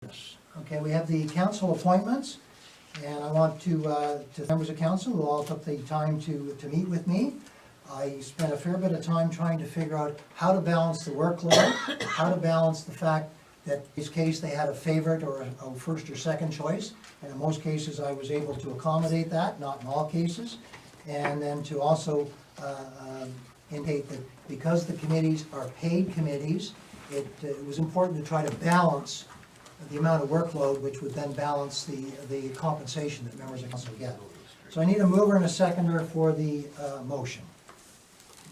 Okay, we have the council appointments, and I want to members of council who all took the time to meet with me. I spent a fair bit of time trying to figure out how to balance the workload, how to balance the fact that in this case they had a favorite or a first or second choice, and in most cases I was able to accommodate that, not in all cases, and then to also indicate that because the committees are paid committees, it was important to try to balance the amount of workload, which would then balance the compensation that members of council get. So I need a mover and a seconder for the motion.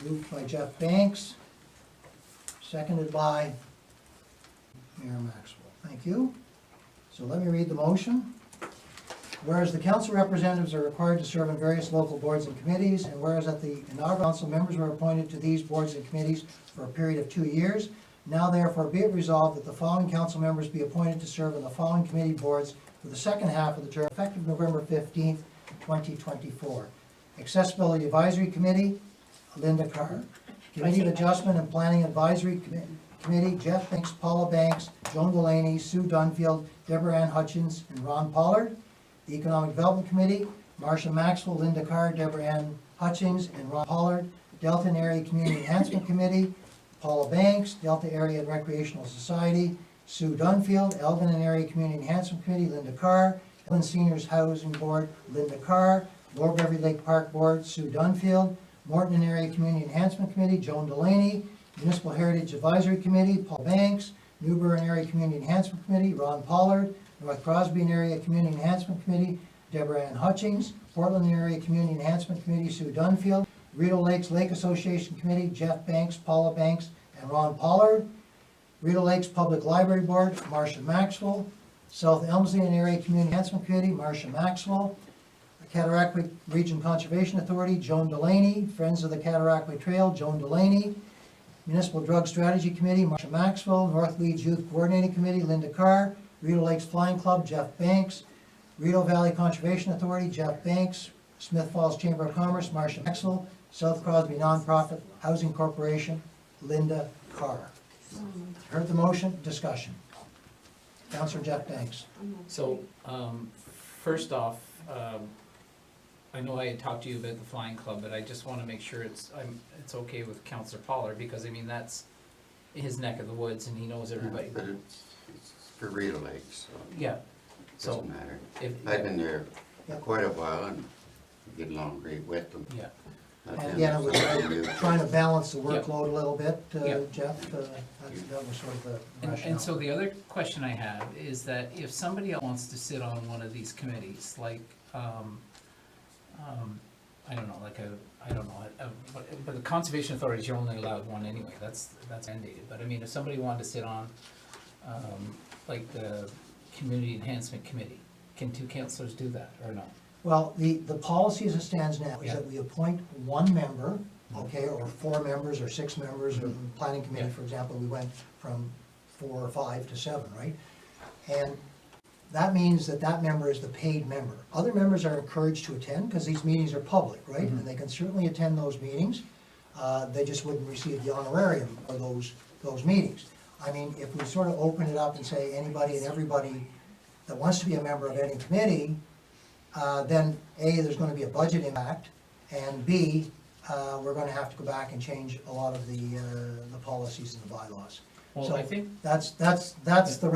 Moved by Jeff Banks, seconded by Mayor Maxwell. Thank you. So let me read the motion. Whereas the council representatives are required to serve on various local boards and committees, and whereas at the inaugural council, members were appointed to these boards and committees for a period of 2 years, now therefore be it resolved that the following council members be appointed to serve on the following committee boards for the second half of the term, effective November 15th, 2024. Accessibility Advisory Committee, Linda Carr. Committee of Adjustment and Planning Advisory Committee, Jeff Banks, Paula Banks, Joan Delaney, Sue Dunfield, Deborah Ann Hutchings, and Ron Pollard. The Economic Development Committee, Marcia Maxwell, Linda Carr, Deborah Ann Hutchings, and Ron Pollard. Delta and Area Community Enhancement Committee, Paula Banks, Delta Area and Recreational Society, Sue Dunfield, Elgin and Area Community Enhancement Committee, Linda Carr, Elgin Seniors Housing Board, Linda Carr, Lower Beverly Lake Park Board, Sue Dunfield, Morton and Area Community Enhancement Committee, Joan Delaney, Municipal Heritage Advisory Committee, Paul Banks, Newburgh and Area Community Enhancement Committee, Ron Pollard, North Crosby and Area Community Enhancement Committee, Deborah Ann Hutchings, Portland and Area Community Enhancement Committee, Sue Dunfield, Rideau Lakes Lake Association Committee, Jeff Banks, Paula Banks, and Ron Pollard. Rideau Lakes Public Library Board, Marcia Maxwell. South Elmsley and Area Community Enhancement Committee, Marcia Maxwell. Cataraqui Region Conservation Authority, Joan Delaney. Friends of the Cataraqui Trail, Joan Delaney. Municipal Drug Strategy Committee, Marcia Maxwell. North Leeds Youth Coordinating Committee, Linda Carr. Rideau Lakes Flying Club, Jeff Banks. Rideau Valley Conservation Authority, Jeff Banks. Smith Falls Chamber of Commerce, Marcia Maxwell. South Crosby Nonprofit Housing Corporation, Linda Carr. Heard the motion, discussion. Councillor Jeff Banks. So, first off, I know I had talked to you about the Flying Club, but I just want to make sure it's okay with Councillor Pollard, because I mean, that's his neck of the woods and he knows everybody. But it's for Rideau Lakes, so Yeah, it so, doesn't matter. if, I've been there Yeah. quite a while and get along great with them. yeah, And again, it was trying to balance the Yep. workload a little bit, Yep. Jeff. That was sort of the rationale. and so the other question I have is that if somebody else wants to sit on one of these committees, like, I don't know, like but the Conservation Authorities, you're only allowed one anyway, that's mandated, but I mean, if somebody wanted to sit on, like the Community Enhancement Committee, can two councillors do that, or no? Well, the policy as it stands now is Yeah. that we appoint one member, okay, or 4 members or 6 members, or the planning committee, Yeah. for example, we went from 4 or 5 to 7, right? And that means that that member is the paid member. Other members are encouraged to attend, because these meetings are public, right? And they can certainly attend those meetings. They just wouldn't receive the honorarium for those meetings. I mean, if we sort of open it up and say anybody and everybody that wants to be a member of any committee, then A, there's gonna be a budget impact, and B, we're gonna have to go back and change a lot of the policies and the bylaws. Well, So I think, that's the that's what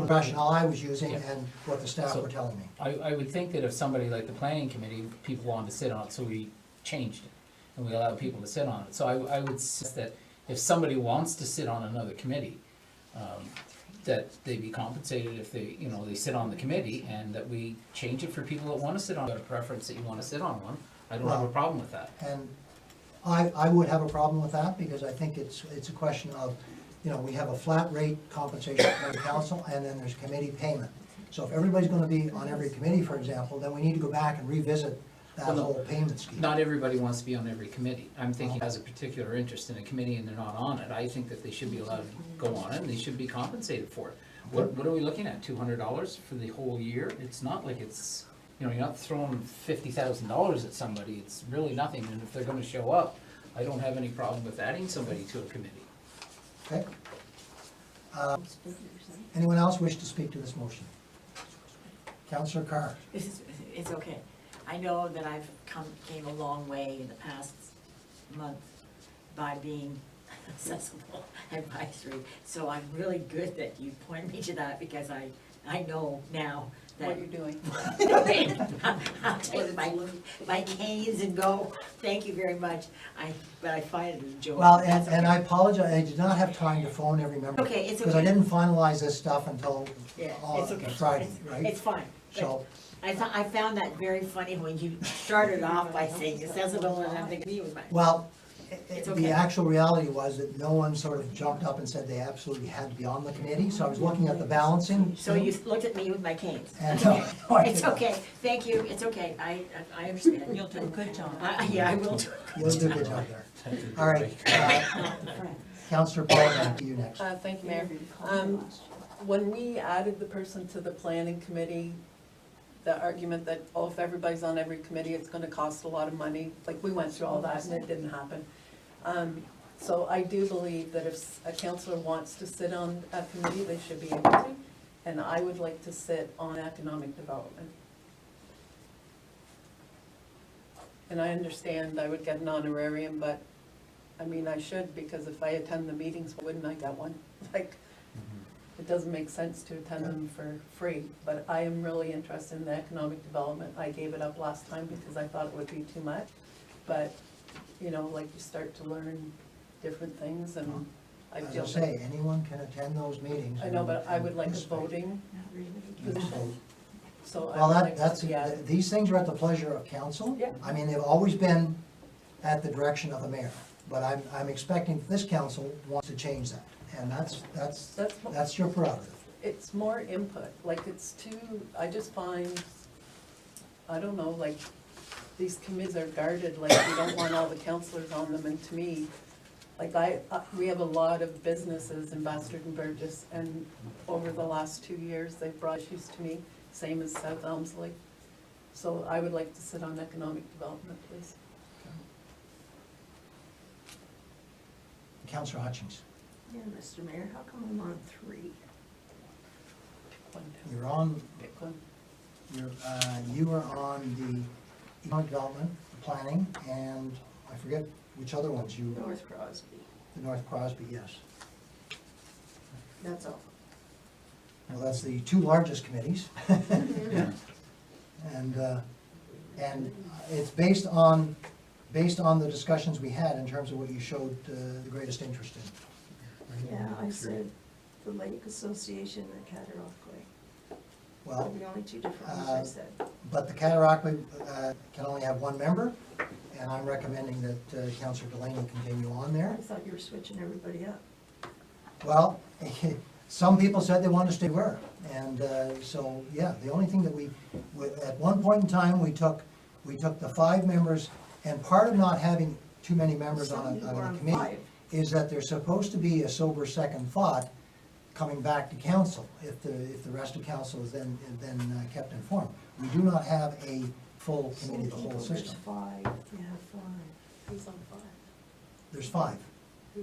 rationale I was using Yeah. and what the staff So- were telling me. I would think that if somebody like the planning committee, people wanted to sit on it, so we changed it, and we allowed people to sit on it. So I would suggest that if somebody wants to sit on another committee, that they be compensated if they, they sit on the committee, and that we change it for people that wanna sit on, got a preference that you wanna sit on one, I don't have a Well- problem with that. And I would have a problem with that, because I think it's a question of, we have a flat rate compensation from the council, and then there's committee payment. So if everybody's gonna be on every committee, for example, then we need to go back and revisit that Well, no, whole payment scheme. Not everybody wants to be on every committee. I'm thinking has a particular interest in a committee and they're not on it, I think that they should be allowed to go on it, and they should be compensated for it. What are we looking at, $200 for the whole year? It's not like it's, you're not throwing $50,000 at somebody, it's really nothing, and if they're gonna show up, I don't have any problem with adding somebody to a committee. Okay? Anyone else wish to speak to this motion? Councillor Carr. It's okay. I know that I've came a long way in the past month by being accessible advisory. So I'm really good that you pointed me to that, because I know now that. What you're doing. I'll take my canes and go, thank you very much. But I find it a joke. Well, That's and okay. I apologize, I did not have time to phone every member. Okay, it's Because I okay. didn't finalize this stuff until Yeah, it's okay. Friday, right? It's fine. But So, I found that very funny when you started off by saying accessible, and I'm thinking, well, It's the okay. actual reality was that no one sort of jumped up and said they absolutely had to be on the committee, so I was looking at the balancing. So you looked at me with my canes. And, Okay. no, I It's didn't. okay, thank you, it's okay, I understand. You'll do a good job. Yeah, I will do. You'll do a good job there. All right, Councillor Paul, back to you next. Thank you, Mayor. When we added the person to the planning committee, the argument that, oh, if everybody's on every committee, it's gonna cost a lot of money, like, we went through all that and it didn't happen. So I do believe that if a councillor wants to sit on a committee, they should be able to, and I would like to sit on economic development. And I understand I would get an honorarium, but, I mean, I should, because if I attend the meetings, wouldn't I get one? Like, it doesn't make sense to attend them for free, but I am really interested in the economic development. I gave it up last time because I thought it would be too much, but, you know, like, you start to learn different things, and I As feel. I say, anyone can attend those meetings. I know, but I and would like a participate. voting position, so I Well, would like that's, to see it. these things are at the pleasure of council. Yeah. I mean, they've always been at the direction of the mayor, but I'm expecting this council wants to change that, and that's your prerogative. It's more input, like, it's too, I just find, I don't know, like, these committees are guarded, like, we don't want all the councillors on them, and to me, like, we have a lot of businesses in Bastard and Burgess, and over the last 2 years, they've brought issues to me, same as South Elmsley. So I would like to sit on economic development, please. Councillor Hutchings, Yeah, Mr. Mayor, how come I'm on 3? Pick one, you're on, pick one. you are on the economic development, the planning, and I forget which other ones you, North Crosby, the North Crosby, yes. that's all. Well, that's the two largest committees. And it's based on the discussions we had in terms of what you showed the greatest interest in. Yeah, I said the Lake Association and Cataraquay. Well, They're the only two different ones I said. but the Cataraquay can only have one member, and I'm recommending that Councillor Delaney continue on I there. thought you were switching everybody up. Well, some people said they wanted to stay where, and so, yeah, the only thing that at one point in time, we took the 5 members, and part of not having too many members Some on people a were on committee 5. is that there's supposed to be a sober second thought coming back to council, if the rest of council is then kept informed. We do not have a full committee, the whole Some people, system. there's 5, you have 5. Who's on 5? There's 5,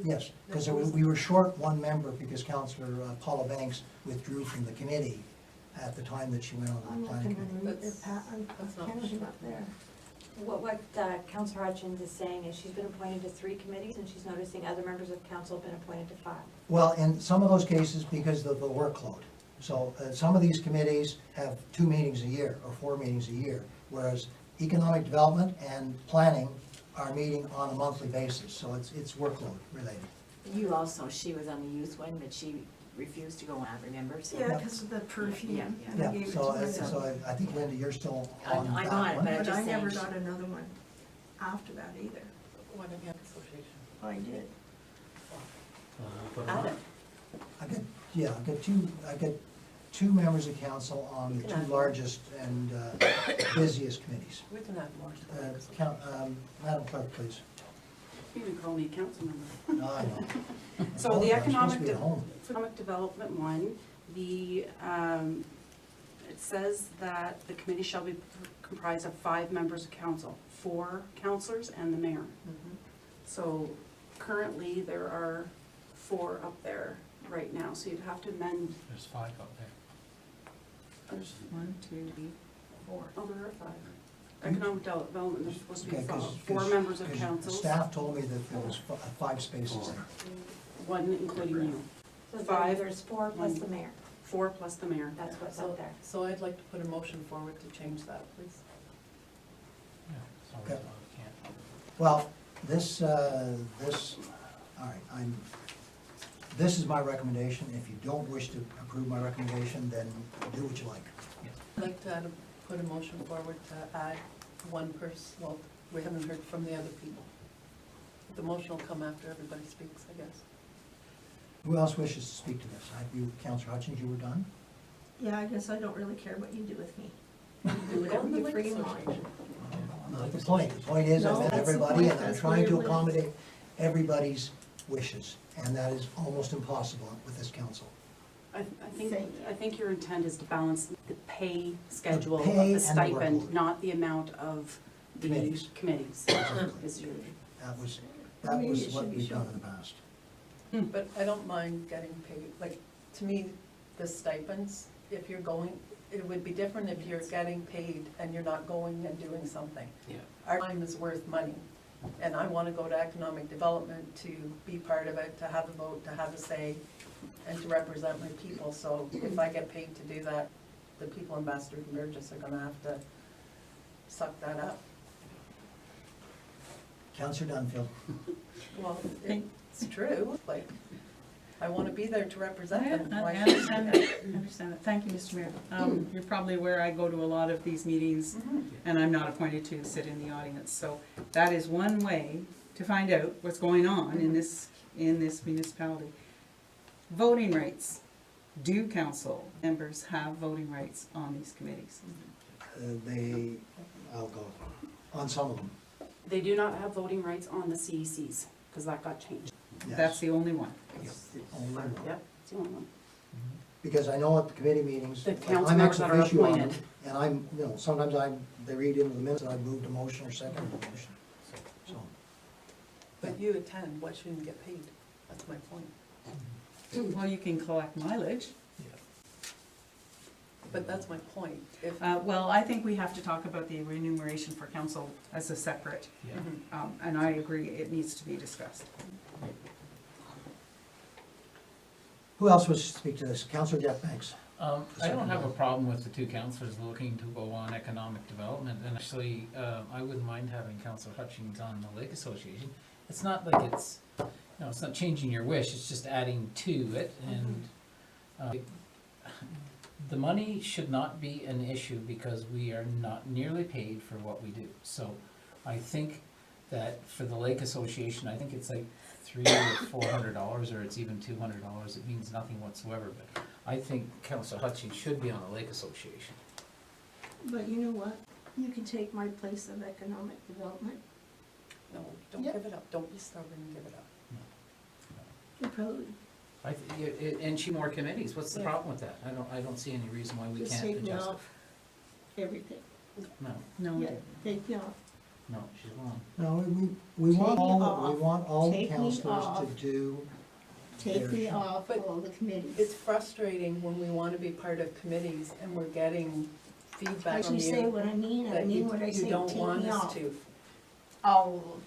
yes, because we were short one member because Councillor Paula Banks withdrew from the committee at the time that she went on I'm the planning looking committee. underneath their I'm That's not counting sure. up there. What Councillor Hutchings is saying is she's been appointed to 3 committees, and she's noticing other members of council have been appointed to 5. Well, in some of those cases, because of the workload. So some of these committees have 2 meetings a year or 4 meetings a year, whereas economic development and planning are meeting on a monthly basis, so it's workload related. You also, she was on the youth one, but she refused to go on, remember? So- Yeah, because of the perfume, Yeah, and I Yeah, gave it to so myself. I think, Linda, you're still I'm on on that it, one. but I'm But just I never saying. got another one after that either. Why don't you have association? I did. Add it. I got two members of council on the You can 2 add. largest and busiest committees. We can have more. Madam Clerk, please. You can call me a council member. No, I know. So Oh, the I'm supposed economic, to be at home. economic development one, it says that the committee shall be comprised of 5 members of council, 4 councillors and the mayor. So currently, there are 4 up there. right now, so you'd have to amend, There's 5 out there. there's, 1, 2, 4. oh, there are 5. Economic development, there's supposed to be Okay, 4 members of 'cause council, Staff told me that there was 5 spaces there. 1 including you, So then 5. there's 4 plus the mayor, 4 plus the mayor. that's what's So, up there. so I'd like to put a motion forward to change that, please. Yeah, so Okay. we can't. Well, all right, this is my recommendation. If you don't wish to approve my recommendation, then do what you like. I'd like to put a motion forward to add one person, well, we haven't heard from the other people. The motion will come after everybody speaks, I guess. Who else wishes to speak to this? Councillor Hutchings, you were done? Yeah, I guess I don't really care what you do with me. You do Go whatever in the you Lake freely want. Association. Not the point. The point is, I No, met that's the everybody, point. and I'm That's trying where to it lives. accommodate everybody's wishes, and that is almost impossible with this council. I think, Thank you. I think your intent is to balance the pay schedule of pay the and the stipend, workload. not the amount of the Committees. committees. Is your- That was Maybe what it should be we've done shown. in the past. But I don't mind getting paid, like, to me, the stipends, if you're going, it would be different if you're getting paid and you're not going and doing something. Yeah. Our time is worth money, and I want to go to economic development to be part of it, to have a vote, to have a say, and to represent my people. So if I get paid to do that, the people in Bastard and Burgess are gonna have to suck that up. Councillor Dunfield. Well, it's true, like, I want to be there to represent them. I Why understand shouldn't that, I understand that. Thank you, Mr. Mayor. You're probably aware I go to a lot of these meetings, Mhm. and I'm not appointed to sit in the audience. So that is one way to find out what's going on in this municipality. Voting rights. Do council members have voting rights on these committees? I'll go on some of them. They do not have voting rights on the CECs, because that got changed. Yes. That's the only one. Only one. Yep, it's the only one. Because I know at the committee meetings, The like, council I'm members ex that are officio on them, appointed. and I'm, sometimes they read into the minutes and I moved a motion or seconded a motion. So, But you attend, why shouldn't you get paid? That's my point. Well, you can collect mileage. But that's my point. If, Well, I think we have to talk about the remuneration for council as a separate, Yeah. and I agree, it needs to be discussed. who else wishes to speak to this? Councillor Jeff Banks. I don't have a problem with the 2 councillors looking to go on economic development, and actually, I wouldn't mind having Councillor Hutchings on the Lake Association. It's not like it's, it's not changing your wish, it's just adding to it, and the money should not be an issue because we are not nearly paid for what we do. So I think that for the Lake Association, I think it's like $300 or $400, or it's even $200. It means nothing whatsoever, but I think Councillor Hutchings should be on the Lake Association. But you know what? You can take my place of economic development. no, don't Yeah. give it up, don't be stubborn and give it up. You probably And she more committees, what's the Yeah. problem with that? I don't see any reason why we just can't take me adjust it. off everything. No, No, Yeah, take me off. no, she's wrong. No, we want Take me all, off. we want all the Take me councillors to off. do. Take me There's- off But all the committees. It's frustrating when we want to be part of committees and we're getting I feedback from actually say you what I mean that you what I say, you don't take want me us off. to. All of them.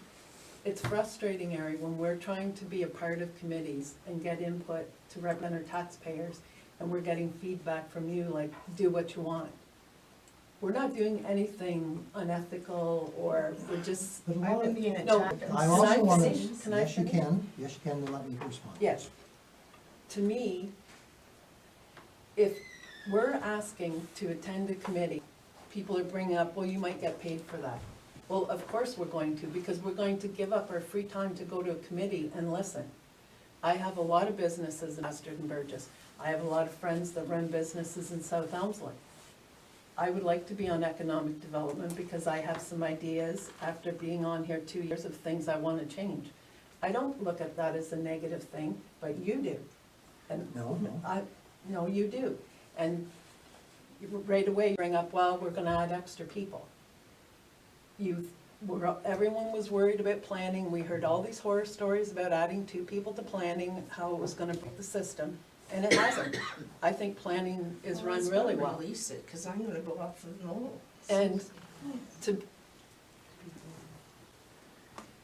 It's frustrating, Ari, when we're trying to be a part of committees and get input to represent our taxpayers, and we're getting feedback from you, like, do what you want. We're not doing anything unethical, or we're just, But a I've lot been of- being No, attacked. I Can also I want to, finish? Can I yes, you finish? can, then let me respond. yes. To me, if we're asking to attend a committee, people are bringing up, well, you might get paid for that. Well, of course we're going to, because we're going to give up our free time to go to a committee and listen. I have a lot of businesses in Bastard and Burgess. I have a lot of friends that run businesses in South Elmsley. I would like to be on economic development because I have some ideas after being on here 2 years of things I want to change. I don't look at that as a negative thing, but you do. And No, no, you do. And right away you bring up, well, we're gonna add extra people. You everyone was worried about planning, we heard all these horror stories about adding 2 people to planning, how it was gonna break the system, and it hasn't. I think planning is run really well. Release it, cause I'm gonna go up for no. And to,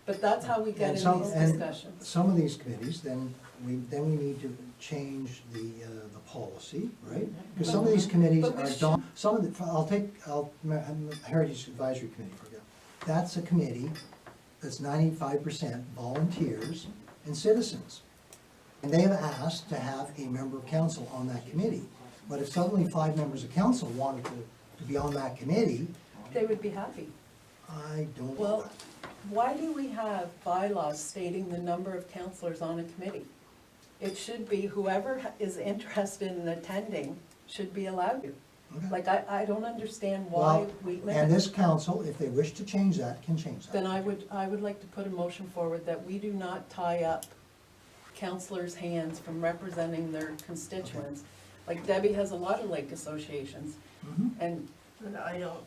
but that's how we get And in some- these and discussions. Some of these committees, then we need to change the policy, right? Because some of these committees But we are some of the, Heritage Advisory Committee, for example. That's a committee that's 95% volunteers and citizens. And they have asked to have a member of council on that committee. But if suddenly 5 members of council wanted to be on that committee, They would be happy. I don't know Well, that. why do we have bylaws stating the number of councillors on a committee? It should be whoever is interested in attending should be allowed to. Okay. Like, I don't understand why Well, we and limit. this council, if they wish to change that, can change that. Then I would like to put a motion forward that we do not tie up councillors' hands from representing their constituents. Like Debbie has a lot of lake associations, Mhm. and, But I don't,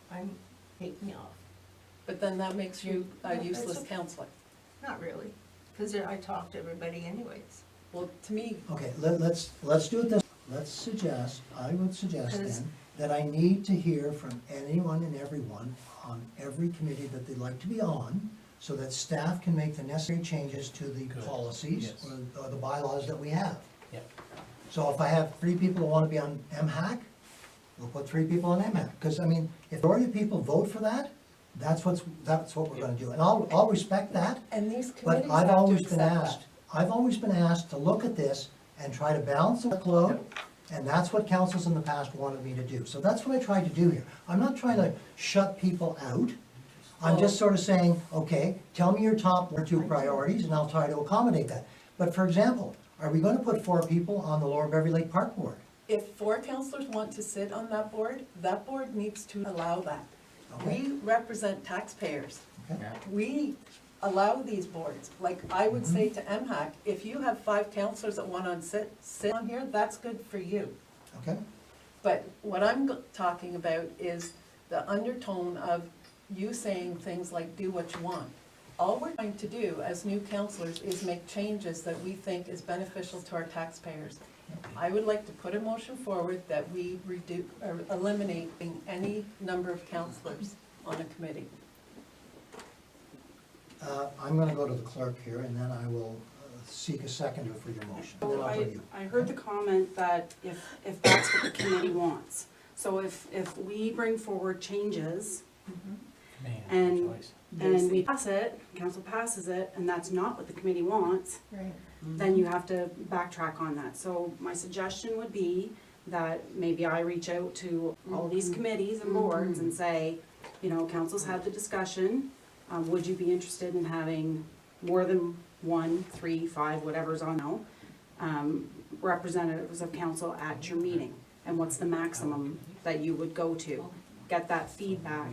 I'm taking off. but then that makes you a No, useless that's okay. councillor. Not really, cause I talk to everybody anyways. Well, to me, Okay, let's do it this, I would suggest Because- then, that I need to hear from anyone and everyone on every committee that they'd like to be on, so that staff can make the necessary changes to the Good. policies Yes. or the bylaws that we have. Yeah. So if I have 3 people who wanna be on MHAC, we'll put 3 people on MHAC, because I mean, if the majority of people vote for that, that's what we're gonna do, and I'll respect that. and these But committees I've have to always accept been that. asked, to look at this and try to balance the workload, and that's what councils in the past wanted me to do. So that's what I tried to do here. I'm not trying to shut people out. I'm just sort of saying, okay, tell me your top 1 or 2 priorities, and I'll try to accommodate that. But for example, are we gonna put 4 people on the Lower Beverly Lake Park Board? If 4 councillors want to sit on that board needs to allow that. Okay. We represent taxpayers. Okay. Yeah. We allow these boards. Like, I would say to MHAC, if you have 5 councillors that want to sit on here, that's good for you. Okay? But what I'm talking about is the undertone of you saying things like, do what you want. All we're trying to do as new councillors is make changes that we think is beneficial to our taxpayers. I would like to put a motion forward that we eliminate any number of councillors on a committee. I'm gonna go to the clerk here, and then I will seek a seconder for your motion. And then So I'll go to you. I heard the comment that if that's what the committee wants. So if we bring forward changes Man, And- choice. and we pass it, council passes it, and that's not what the committee wants, Right. then you have to backtrack on that. So my suggestion would be that maybe I reach out to all these committees and boards and say, you know, council's had the discussion, would you be interested in having more than 1, 3, 5, whatever's on now, representatives of council at your meeting? And what's the maximum that you would go to? Get that feedback,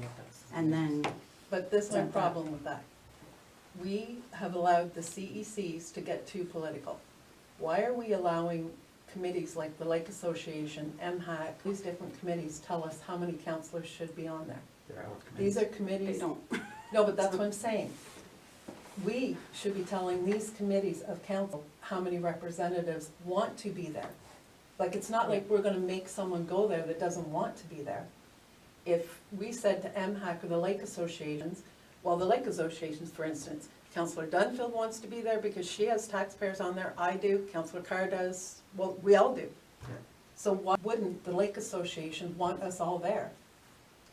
and then, But this is my problem with that. We have allowed the CECs to get too political. Why are we allowing committees like the Lake Association, MHAC, these different committees tell us how many councillors should be on there? These are they committees, don't. no, but that's what I'm saying. We should be telling these committees of council how many representatives want to be there. Like, it's not like we're gonna make someone go there that doesn't want to be there. If we said to MHAC or the Lake Associations, well, the Lake Associations, for instance, Councillor Dunfield wants to be there because she has taxpayers on there, I do, Councillor Carr does, well, we all do. So why wouldn't the Lake Association want us all there?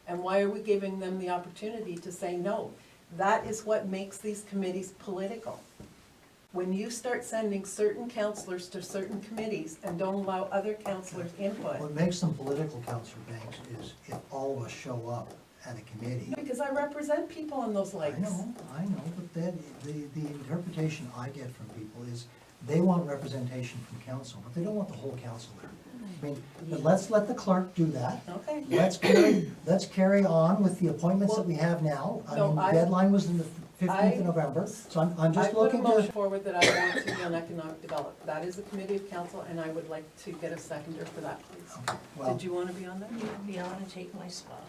And why are we giving them the opportunity to say no? That is what makes these committees political. When you start sending certain councillors to certain committees and don't allow other councillors input, What makes them political, Councillor Banks, is if all of us show up at a committee. because I represent people on those lakes. I know, but then, the interpretation I get from people is they want representation from council, but they don't want the whole council there. I mean, but let's let the clerk do that. Okay. Let's carry on with the appointments that we have now. I No, mean, the I- deadline was the 15th of November, so I'm just looking I put a motion to, forward that I want to be on economic development. That is a committee of council, and I would like to get a seconder for that, please. well, Did you want to be on that? You can be on and take my spot.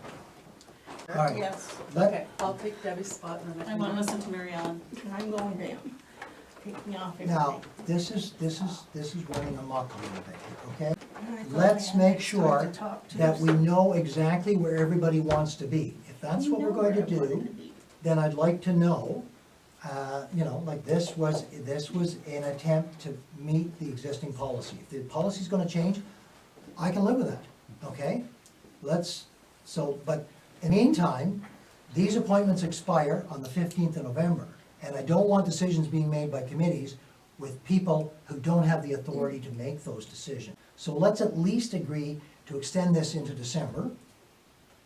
All right. Yes, Let- okay, I'll take Debbie's spot and then I wanna listen to Mary Ellen, and I'm going down. Take me off everything. Now, this is running amok a little bit, okay? And I thought Let's I had make extra sure to talk to, that we so know exactly where everybody wants to be. If that's you what we're know going to where I wanted do, to be. then I'd like to know, like this was an attempt to meet the existing policy. If the policy's gonna change, I can live with that, okay? But in the meantime, these appointments expire on the 15th of November, and I don't want decisions being made by committees with people who don't have the authority to make those decisions. So let's at least agree to extend this into December.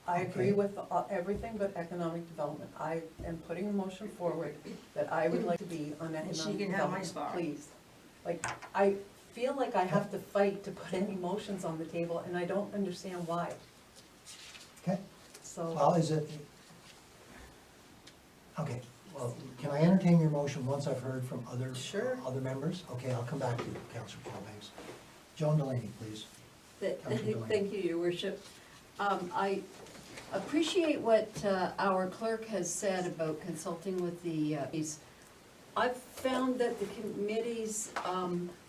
I agree Okay. with everything but economic development. I am putting a motion forward that I would like to be on And she economic can have my development, spot. please. Like, I feel like I have to fight to put any motions on the table, and I don't understand why, Okay? so. Well, is it, okay, well, can I entertain your motion once I've heard from Sure. other members? Okay, I'll come back to you, Councillor Hutchings. Joan Delaney, please. Councillor Delaney. Thank you, your worship. I appreciate what our clerk has said about consulting with the, I've found that the committees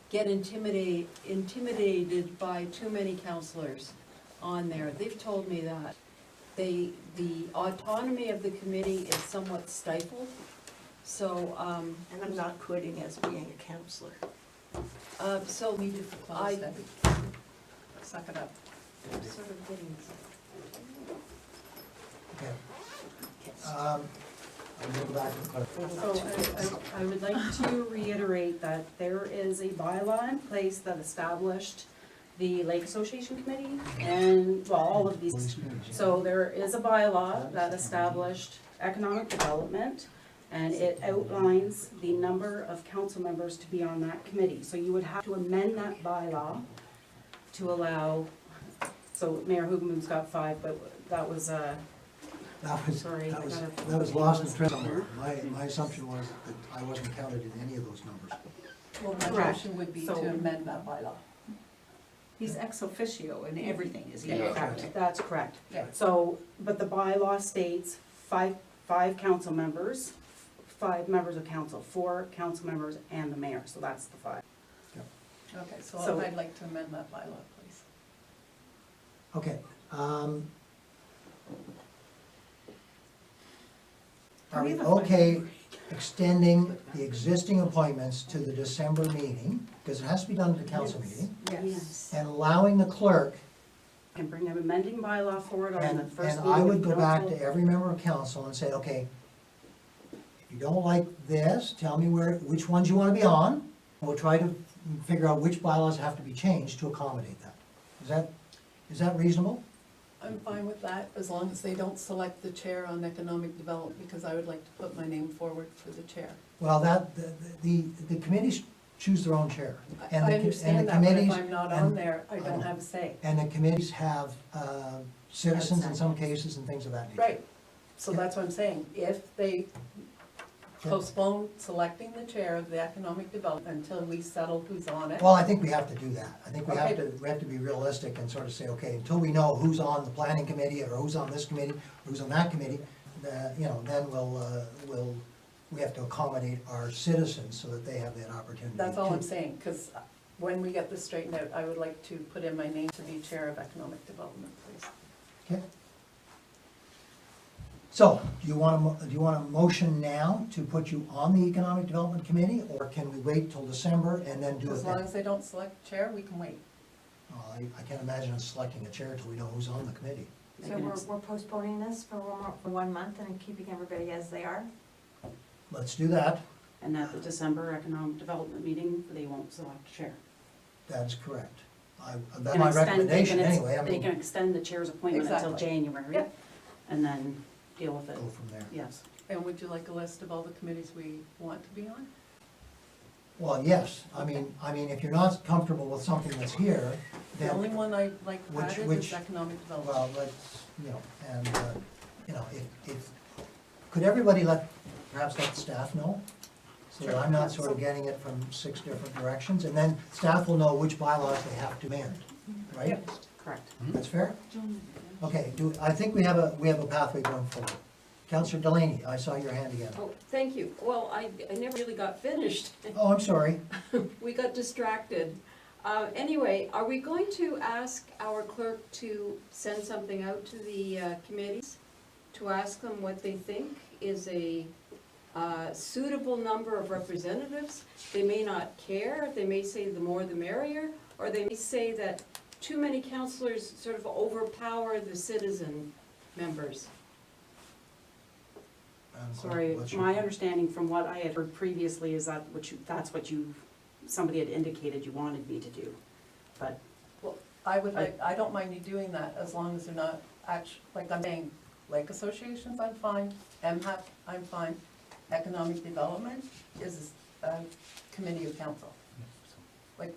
get intimidated by too many councillors on there. They've told me that. The autonomy of the committee is somewhat stifled, so, And I'm not quitting as being a counselor. so Needed for I- clause, Debbie. Suck it up. I'm sort of getting. Okay. I'll go back to the clerk. So I would like to reiterate that there is a bylaw in place that established the Lake Association Committee and, well, all of these. So there is a bylaw that established economic development, and it outlines the number of council members to be on that committee. So you would have to amend that bylaw to allow, so Mayor Hugenboom's got 5, but that was, sorry, I gotta- That was lost in translation. My assumption was that I wasn't counted in any of those numbers. Well, my Correct. motion would be So- to amend that bylaw. He's ex officio in everything, is he? Yeah. Correct, that's correct. Okay. So, but the bylaw states five council members, 5 members of council, 4 council members and the mayor, so that's the 5. Okay, So- so I'd like to amend that bylaw, please. Okay. Can Are we we have a okay extending the existing appointments to the December meeting, because it has to be done at the council meeting, Yes. and allowing the clerk, And bring an amending bylaw forward on the and first I meeting would of go back council. to every member of council and say, okay, if you don't like this, tell me which ones you want to be on. We'll try to figure out which bylaws have to be changed to accommodate that. Is that reasonable? I'm fine with that, as long as they don't select the chair on economic development, because I would like to put my name forward for the chair. Well, the committees choose their own chair. And I the understand that, but if committees- I'm not and- on there, I I don't know. have a say. And the committees have citizens in some cases and things of that nature. Right, so that's what I'm saying, if they Okay. postpone selecting the chair of the economic development until we settle who's on it. Well, I think we have to do that. I think we have Okay. to be realistic and sort of say, okay, until we know who's on the planning committee, or who's on this committee, or who's on that committee, then we have to accommodate our citizens so that they have that opportunity. That's all I'm too. saying, because when we get this straightened out, I would like to put in my name to be chair of economic development, please. Okay. So, do you want a motion now to put you on the Economic Development Committee, or can we wait till December and then do it As then? long as they don't select chair, we can wait. I can't imagine us selecting a chair till we know who's on the committee. So we're postponing this for 1 month and keeping everybody as they are? Let's do that. And at the December economic development meeting, they won't select a chair. That's correct. That's Can my extend- recommendation they can ex- anyway. I They mean, can extend the chair's appointment until Exactly. January, Yep. and then deal with it, go from there. yes. And would you like a list of all the committees we want to be on? Well, yes, I mean, if you're not comfortable with something that's here, The only then, one I like added which- is economic development. well, let's, and, if, could everybody perhaps let the staff know? So that I'm not sort of getting it from 6 different directions, and then staff will know which bylaws they have to amend, right? Correct. That's fair? Okay, I think we have a pathway going forward. Councillor Delaney, I saw your hand again. Oh, thank you. Well, I never really got finished. Oh, I'm sorry. We got distracted. Anyway, are we going to ask our clerk to send something out to the committees to ask them what they think is a suitable number of representatives? They may not care, they may say the more the merrier, or they may say that too many councillors sort of overpower the citizen members. Sorry, What's your- my understanding from what I had heard previously is that's what somebody had indicated you wanted me to do. But Well, I don't mind you doing that as long as they're not like I'm saying, lake associations, I'm fine, MHAP, I'm fine. Economic development is a committee of council. Like,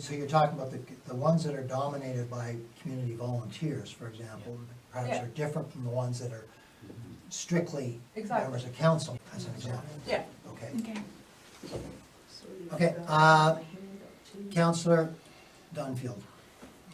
So you're talking about the ones that are dominated by community volunteers, for example, perhaps Yeah. are different from the ones that are strictly Exactly. members of council, as an example. yeah, Okay. Okay. Okay, Councillor Dunfield,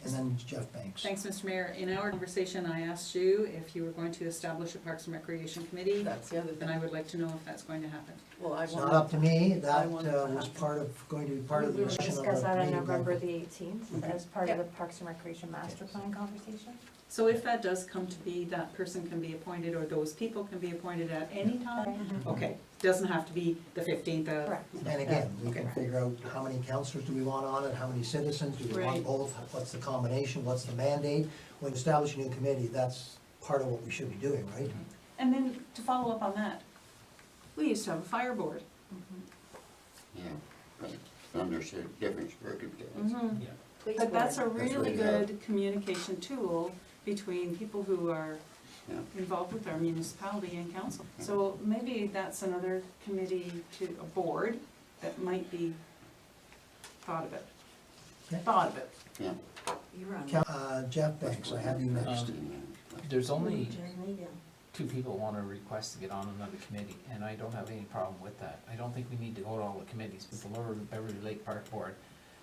and then Jeff Banks. Thanks, Mr. Mayor. In our conversation, I asked you if you were going to establish a Parks and Recreation Committee, that's the other and thing. I would like to know if that's going to happen. Well, I It's not want, up to me, I that want it to was happen. going to be part of the We will discussion of the discuss that on meeting. November the 18th Okay. as part of Yeah. the Parks and Recreation Master Plan conversation. So if that does come to be, that person can be appointed, or those people can be appointed at any time? Okay, doesn't have to be the 15th of. Correct. And again, we can figure out how many councillors do we want on it, how many citizens, do we want Right. both, what's the combination, what's the mandate? When you establish a new committee, that's part of what we should be doing, right? And then to follow up on that, we used to have a fire board. Yeah, but under different circumstances. Yeah. But that's a That's really really good communication tool between people who are Yeah. involved with our municipality and council. So maybe that's another committee to, a board that might be thought of it. Okay. Thought of it. Yeah. You're on. Jeff Banks, I have you next. There's only two people who want to request to get on another committee, and I don't have any problem with that. I don't think we need to go to all the committees, but the Lower Beverly Lake Park Board,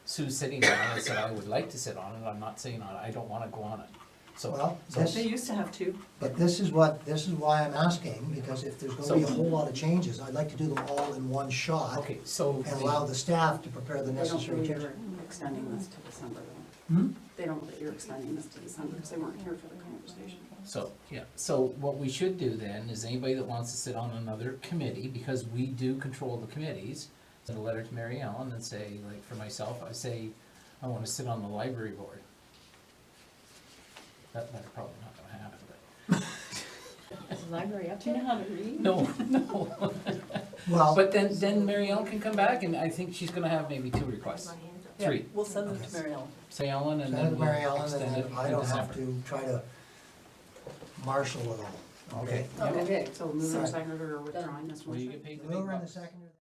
Sue's sitting on it, I said I would like to sit on it, I'm not saying I don't want to go on it. So, Well, so this- They used to have two. But this is why I'm asking, because if there's gonna be a whole lot of changes, I'd like to do them all in one shot. okay, so. And allow the staff to prepare the they don't necessary believe changes. you're extending this to December though. Hmm? They don't believe you're extending this to December because they weren't here for the conversation. So, yeah, so what we should do then is anybody that wants to sit on another committee, because we do control the committees, send a letter to Mary Ellen and say, like for myself, I say, I wanna sit on the library board. That's probably not gonna happen, but. Is the library up Do you know there? how to read? No, no. Well, But then Mary Ellen can come back, and I think she's gonna have maybe two requests, yeah, three. we'll send them to Mary Ellen. Say Ellen, and send it then to we'll Mary Ellen, extend and it then I in don't have December. to try to marshal it all, okay? Okay. Okay, so moving Sorry. seconder or withdrawing this Well, you motion. get paid the The big mover and the bucks. seconder.